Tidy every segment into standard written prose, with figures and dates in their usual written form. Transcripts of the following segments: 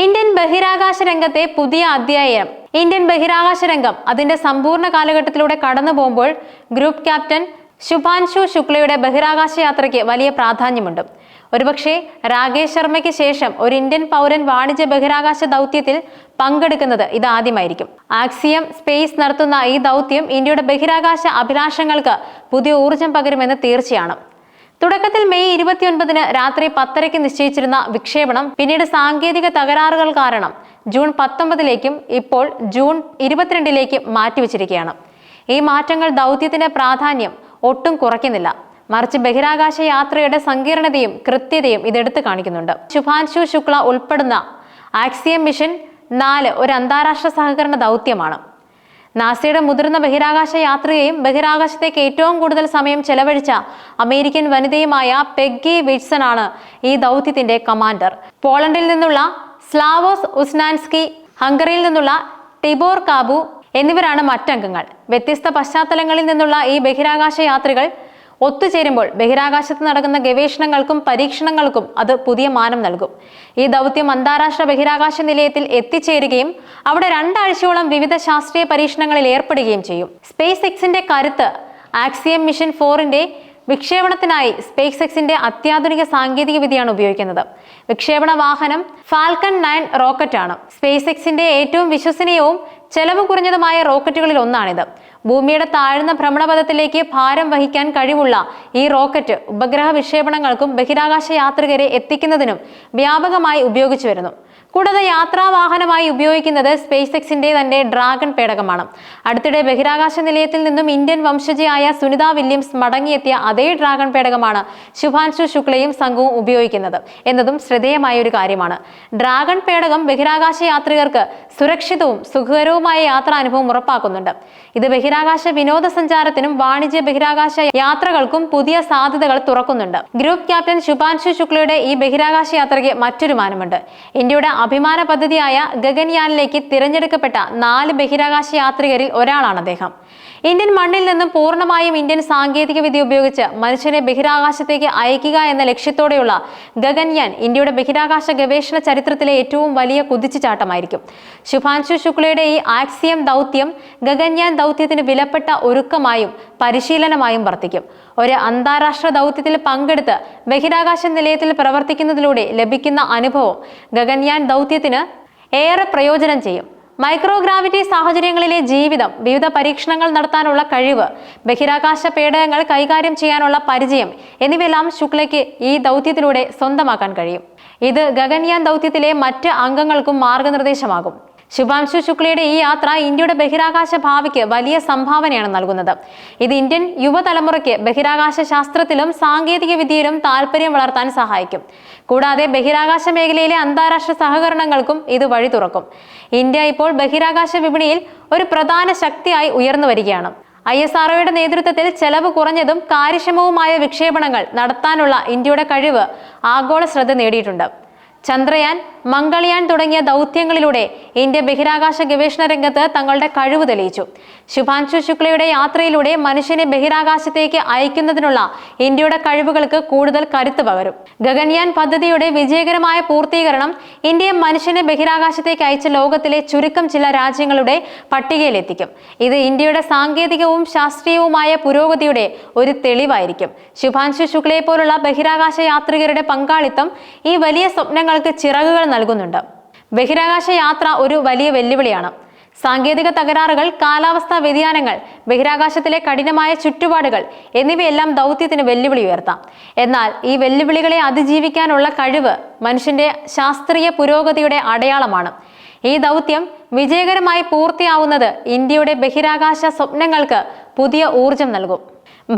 Indian ബഹിരാകാശ രംഗത്തെ പുതിയ അധ്യായം. ഇന്ത്യൻ ബഹിരാകാശ രംഗം അതിന്റെ സമ്പൂർണ്ണ കാലഘട്ടത്തിലൂടെ കടന്നു പോകുമ്പോൾ ഗ്രൂപ്പ് ക്യാപ്റ്റൻ ശുഭാൻശു ശുക്ലയുടെ ബഹിരാകാശ യാത്രയ്ക്ക് വലിയ പ്രാധാന്യമുണ്ട്. ഒരുപക്ഷെ രാകേഷ് ശർമ്മയ്ക്ക് ശേഷം ഒരു ഇന്ത്യൻ പൗരൻ വാണിജ്യ ബഹിരാകാശ ദൗത്യത്തിൽ പങ്കെടുക്കുന്നത് ഇതാദ്യമായിരിക്കും. ആക്സിയം സ്പേസ് നടത്തുന്ന ഈ ദൗത്യം ഇന്ത്യയുടെ ബഹിരാകാശ അഭിലാഷങ്ങൾക്ക് പുതിയ ഊർജം പകരുമെന്ന് തീർച്ചയാണ്. തുടക്കത്തിൽ മെയ് 29 രാത്രി 10:30 നിശ്ചയിച്ചിരുന്ന വിക്ഷേപണം പിന്നീട് സാങ്കേതിക തകരാറുകൾ കാരണം ജൂൺ 19 ഇപ്പോൾ ജൂൺ 22 മാറ്റിവെച്ചിരിക്കുകയാണ്. ഈ മാറ്റങ്ങൾ ദൗത്യത്തിന്റെ പ്രാധാന്യം ഒട്ടും കുറയ്ക്കുന്നില്ല, മറിച്ച് ബഹിരാകാശ യാത്രയുടെ സങ്കീർണതയും കൃത്യതയും ഇതെടുത്തു കാണിക്കുന്നുണ്ട്. ശുഭാൻശു ശുക്ല ഉൾപ്പെടുന്ന ആക്സിയം മിഷൻ 4 ഒരു അന്താരാഷ്ട്ര സഹകരണ ദൗത്യമാണ്. നാസയുടെ മുതിർന്ന ബഹിരാകാശ യാത്രികയും ബഹിരാകാശത്തേക്ക് ഏറ്റവും കൂടുതൽ സമയം ചെലവഴിച്ച അമേരിക്കൻ വനിതയുമായ പെഗ്ഗി വിറ്റ്സൺ ആണ് ഈ ദൗത്യത്തിന്റെ കമാൻഡർ. പോളണ്ടിൽ നിന്നുള്ള സ്ലാവോസ് ഉസ്നാൻസ്കി, ഹംഗറിയിൽ നിന്നുള്ള ടിബോർ കാബു എന്നിവരാണ് മറ്റംഗങ്ങൾ. വ്യത്യസ്ത പശ്ചാത്തലങ്ങളിൽ നിന്നുള്ള ഈ ബഹിരാകാശ യാത്രികൾ ഒത്തുചേരുമ്പോൾ ബഹിരാകാശത്ത് നടക്കുന്ന ഗവേഷണങ്ങൾക്കും പരീക്ഷണങ്ങൾക്കും അത് പുതിയ മാനം നൽകും. ഈ ദൗത്യം അന്താരാഷ്ട്ര ബഹിരാകാശ നിലയത്തിൽ എത്തിച്ചേരുകയും അവിടെ 2 ആഴ്ചയോളം വിവിധ ശാസ്ത്രീയ പരീക്ഷണങ്ങളിൽ ഏർപ്പെടുകയും ചെയ്യും. സ്പേസ് എക്സിന്റെ കരുത്ത് ആക്സിയം മിഷൻ 4ന്റെ വിക്ഷേപണത്തിനായി സ്പേസ് എക്സിന്റെ അത്യാധുനിക സാങ്കേതിക വിദ്യയാണ് ഉപയോഗിക്കുന്നത്. വിക്ഷേപണ വാഹനം ഫാൽക്കൺ 9 റോക്കറ്റ് ആണ്. സ്പേസ് എക്സിന്റെ ഏറ്റവും വിശ്വസനീയവും ചെലവ് കുറഞ്ഞതുമായ റോക്കറ്റുകളിൽ ഒന്നാണിത്. ഭൂമിയുടെ താഴ്ന്ന ഭ്രമണപഥത്തിലേക്ക് ഭാരം വഹിക്കാൻ കഴിവുള്ള ഈ റോക്കറ്റ് ഉപഗ്രഹ വിക്ഷേപണങ്ങൾക്കും ബഹിരാകാശ യാത്രികരെ എത്തിക്കുന്നതിനും വ്യാപകമായി ഉപയോഗിച്ചു വരുന്നു. കൂടാതെ യാത്രാവാഹനമായി ഉപയോഗിക്കുന്നത് സ്പേസ് എക്സിന്റെ തന്നെ ഡ്രാഗൺ പേടകമാണ്. അടുത്തിടെ ബഹിരാകാശ നിലയത്തിൽ നിന്നും ഇന്ത്യൻ വംശജയായ സുനിത വില്യംസ് മടങ്ങിയെത്തിയ അതേ ഡ്രാഗൺ പേടകമാണ് ശുഭാൻശു ശുക്ലയും സംഘവും ഉപയോഗിക്കുന്നത് എന്നതും ശ്രദ്ധേയമായ ഒരു കാര്യമാണ്. ഡ്രാഗൺ പേടകം ബഹിരാകാശ യാത്രികർക്ക് സുരക്ഷിതവും സുഖകരവുമായ യാത്രാനുഭവം ഉറപ്പാക്കുന്നുണ്ട്. ഇത് ബഹിരാകാശ വിനോദസഞ്ചാരത്തിനും വാണിജ്യ ബഹിരാകാശ യാത്രകൾക്കും പുതിയ സാധ്യതകൾ തുറക്കുന്നുണ്ട്. ഗ്രൂപ്പ് ക്യാപ്റ്റൻ ശുഭാൻശു ശുക്ലയുടെ ഈ ബഹിരാകാശ യാത്രയ്ക്ക് മറ്റൊരു മാനമുണ്ട്. ഇന്ത്യയുടെ അഭിമാന പദ്ധതിയായ ഗഗൻയാനിലേക്ക് തിരഞ്ഞെടുക്കപ്പെട്ട 4 ബഹിരാകാശ യാത്രികരിൽ ഒരാളാണ് അദ്ദേഹം. ഇന്ത്യൻ മണ്ണിൽ നിന്നും പൂർണ്ണമായും ഇന്ത്യൻ സാങ്കേതിക വിദ്യ ഉപയോഗിച്ച് മനുഷ്യനെ ബഹിരാകാശത്തേക്ക് അയക്കുക എന്ന ലക്ഷ്യത്തോടെയുള്ള ഗഗൻയാൻ ഇന്ത്യയുടെ ബഹിരാകാശ ഗവേഷണ ചരിത്രത്തിലെ ഏറ്റവും വലിയ കുതിച്ചുചാട്ടമായിരിക്കും. ശുഭാൻശു ശുക്ലയുടെ ഈ ആക്സിയം ദൗത്യം ഗഗൻയാൻ ദൗത്യത്തിന് വിലപ്പെട്ട ഒരുക്കമായും പരിശീലനമായും വർത്തിക്കും. ഒരു അന്താരാഷ്ട്ര ദൗത്യത്തിൽ പങ്കെടുത്ത് ബഹിരാകാശ നിലയത്തിൽ പ്രവർത്തിക്കുന്നതിലൂടെ ലഭിക്കുന്ന അനുഭവം ഗഗൻയാൻ ദൗത്യത്തിന് ഏറെ പ്രയോജനം ചെയ്യും. മൈക്രോഗ്രാവിറ്റി സാഹചര്യങ്ങളിലെ ജീവിതം, വിവിധ പരീക്ഷണങ്ങൾ നടത്താനുള്ള കഴിവ്, ബഹിരാകാശ പേടകങ്ങൾ കൈകാര്യം ചെയ്യാനുള്ള പരിചയം എന്നിവയെല്ലാം ശുക്ലയ്ക്ക് ഈ ദൗത്യത്തിലൂടെ സ്വന്തമാക്കാൻ കഴിയും. ഇത് ഗഗൻയാൻ ദൗത്യത്തിലെ മറ്റ് അംഗങ്ങൾക്കും മാർഗനിർദ്ദേശമാകും. ശുഭാൻശു ശുക്ലയുടെ ഈ യാത്ര ഇന്ത്യയുടെ ബഹിരാകാശ ഭാവിക്ക് വലിയ സംഭാവനയാണ് നൽകുന്നത്. ഇത് ഇന്ത്യൻ യുവതലമുറയ്ക്ക് ബഹിരാകാശ ശാസ്ത്രത്തിലും സാങ്കേതിക വിദ്യയിലും താല്പര്യം വളർത്താൻ സഹായിക്കും. കൂടാതെ ബഹിരാകാശ മേഖലയിലെ അന്താരാഷ്ട്ര സഹകരണങ്ങൾക്കും ഇത് വഴി തുറക്കും. ഇന്ത്യ ഇപ്പോൾ ബഹിരാകാശ വിപണിയിൽ ഒരു പ്രധാന ശക്തിയായി ഉയർന്നു വരികയാണ്. ISROയുടെ നേതൃത്വത്തിൽ ചെലവ് കുറഞ്ഞതും കാര്യക്ഷമവുമായ വിക്ഷേപണങ്ങൾ നടത്താനുള്ള ഇന്ത്യയുടെ കഴിവ് ആഗോള ശ്രദ്ധ നേടിയിട്ടുണ്ട്. ചന്ദ്രയാൻ, മംഗൾയാൻ തുടങ്ങിയ ദൗത്യങ്ങളിലൂടെ ഇന്ത്യ ബഹിരാകാശ ഗവേഷണ രംഗത്ത് തങ്ങളുടെ കഴിവ് തെളിയിച്ചു. ശുഭാൻശു ശുക്ലയുടെ യാത്രയിലൂടെ മനുഷ്യനെ ബഹിരാകാശത്തേക്ക് അയക്കുന്നതിനുള്ള ഇന്ത്യയുടെ കഴിവുകൾക്ക് കൂടുതൽ കരുത്ത് പകരും. ഗഗൻയാൻ പദ്ധതിയുടെ വിജയകരമായ പൂർത്തീകരണം ഇന്ത്യയെ മനുഷ്യനെ ബഹിരാകാശത്തേക്ക് അയച്ച ലോകത്തിലെ ചുരുക്കം ചില രാജ്യങ്ങളുടെ പട്ടികയിലെത്തിക്കും. ഇത് ഇന്ത്യയുടെ സാങ്കേതികവും ശാസ്ത്രീയവുമായ പുരോഗതിയുടെ ഒരു തെളിവായിരിക്കും. ശുഭാൻശു ശുക്ലയെ പോലുള്ള ബഹിരാകാശ യാത്രികരുടെ പങ്കാളിത്തം ഈ വലിയ സ്വപ്നങ്ങൾക്ക് ചിറകുകൾ നൽകുന്നുണ്ട്. ബഹിരാകാശ യാത്ര ഒരു വലിയ വെല്ലുവിളിയാണ്. സാങ്കേതിക തകരാറുകൾ, കാലാവസ്ഥാ വ്യതിയാനങ്ങൾ, ബഹിരാകാശത്തിലെ കഠിനമായ ചുറ്റുപാടുകൾ എന്നിവയെല്ലാം ദൗത്യത്തിന് വെല്ലുവിളി ഉയർത്താം. എന്നാൽ ഈ വെല്ലുവിളികളെ അതിജീവിക്കാനുള്ള കഴിവ് മനുഷ്യന്റെ ശാസ്ത്രീയ പുരോഗതിയുടെ അടയാളമാണ്. ഈ ദൗത്യം വിജയകരമായി പൂർത്തിയാവുന്നത് ഇന്ത്യയുടെ ബഹിരാകാശ സ്വപ്നങ്ങൾക്ക് പുതിയ ഊർജം നൽകും.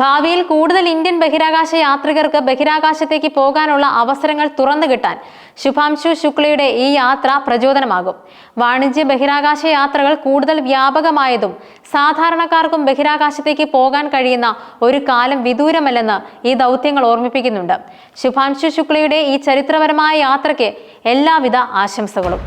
ഭാവിയിൽ കൂടുതൽ ഇന്ത്യൻ ബഹിരാകാശ യാത്രികർക്ക് ബഹിരാകാശത്തേക്ക് പോകാനുള്ള അവസരങ്ങൾ തുറന്നു കിട്ടാൻ ശുഭാൻശു ശുക്ലയുടെ ഈ യാത്ര പ്രചോദനമാകും. വാണിജ്യ ബഹിരാകാശ യാത്രകൾ കൂടുതൽ വ്യാപകമായതും സാധാരണക്കാർക്കും ബഹിരാകാശത്തേക്ക് പോകാൻ കഴിയുന്ന ഒരു കാലം വിദൂരമല്ലെന്ന് ഈ ദൗത്യങ്ങൾ ഓർമ്മിപ്പിക്കുന്നുണ്ട്. ശുഭാൻശു ശുക്ലയുടെ ഈ ചരിത്രപരമായ യാത്രയ്ക്ക് എല്ലാവിധ ആശംസകളും.